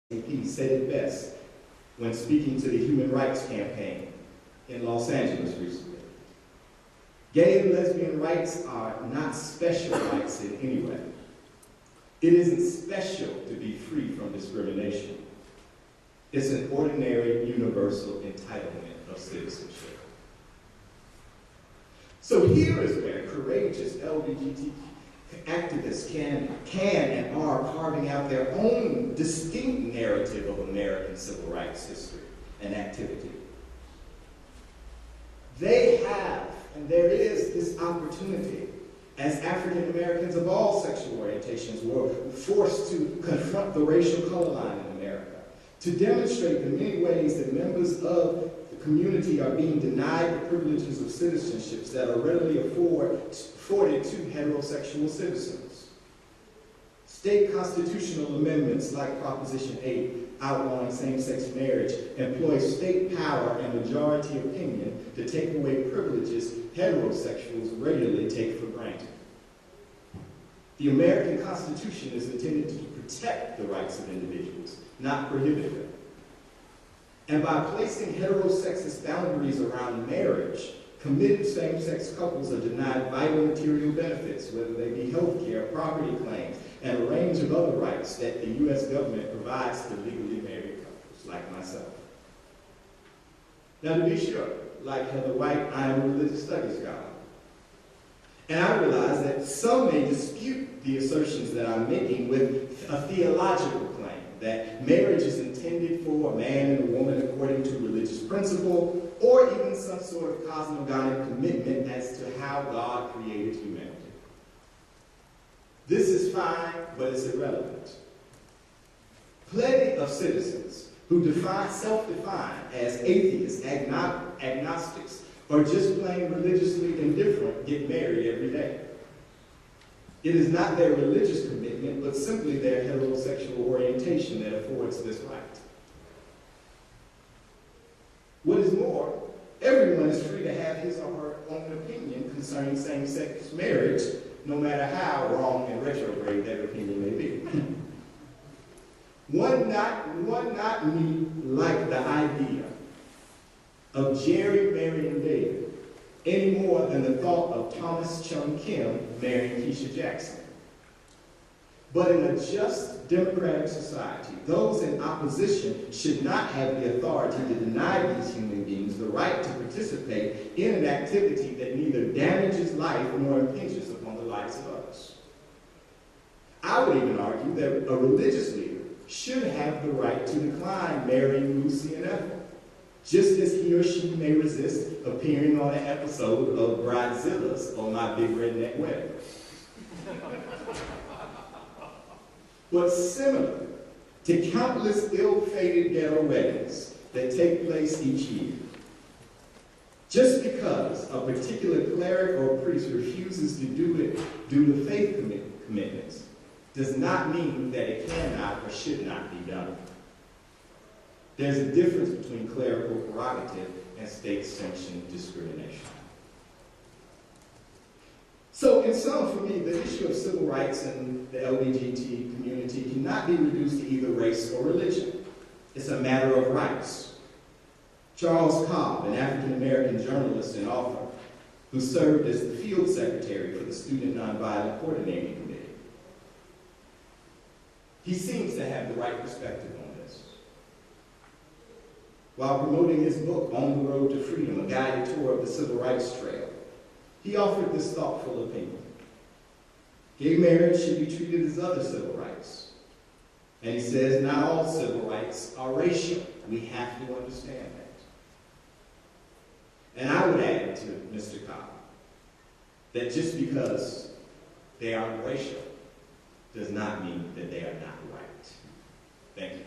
He said it best when speaking to the Human Rights Campaign in Los Angeles recently. Gay and lesbian rights are not special rights in any way. It isn't special to be free from discrimination. It's an ordinary, universal entitlement of citizenship. So here is where courageous LGBT activists can and are carving out their own distinct narrative of American civil rights history and activity. They have, and there is this opportunity, as African Americans of all sexual orientations were forced to confront the racial color line in America, to demonstrate the many ways that members of the community are being denied the privileges of citizenships that are readily afforded to heterosexual citizens. State constitutional amendments like Proposition 8, outlawing same-sex marriage, employ state power and majority opinion to take away privileges heterosexuals regularly take for granted. The American Constitution is intended to protect the rights of individuals, not prohibit them. And by placing heterosexist boundaries around marriage, committed same-sex couples are denied vital material benefits, whether they be health care, property claims, and a range of other rights that the U.S. government provides to legally married couples like myself. Now, to be sure, like Heather White, I am a religious studies scholar. And I realize that some may dispute the assertions that I'm making with a theological claim that marriage is intended for a man and a woman according to religious principle, or even some sort of cosmogonic commitment as to how God created humanity. This is fine, but it's irrelevant. Plenty of citizens who self-define as atheists, agnostics, or just plain religiously indifferent get married every day. It is not their religious commitment, but simply their heterosexual orientation that affords this right. What is more, everyone is free to have his or her own opinion concerning same-sex marriage, no matter how wrong and retrograde that opinion may be. One not me like the idea of Jerry marrying David any more than the thought of Thomas Chung Kim marrying Keisha Jackson. But in a just democratic society, those in opposition should not have the authority to deny these human beings the right to participate in an activity that neither damages life nor impinges upon the lives of others. I would even argue that a religious leader should have the right to decline marrying Lucy and Ethel, just as he or she may resist appearing on an episode of Bridezilla's on My Big Redneck Wedding. But similar to countless ill-fated ghetto weddings that take place each year, just because a particular cleric or priest refuses to do it due to faith commitments does not mean that it cannot or should not be done. There's a difference between clerical prerogative and state-sanctioned discrimination. So in sum, for me, the issue of civil rights and the LGBT community cannot be reduced to either race or religion. It's a matter of rights. Charles Cobb, an African-American journalist and author, who served as the field secretary for the Student Nonviolent Coordinating Committee, he seems to have the right perspective on this. While promoting his book, On the Road to Freedom, a guided tour of the Civil Rights Trail, he offered this thoughtful opinion. Gay marriage should be treated as other civil rights. And he says not all civil rights are racial. We have to understand that. And I would add to Mr. Cobb that just because they aren't racial does not mean that they are not right. Thank you.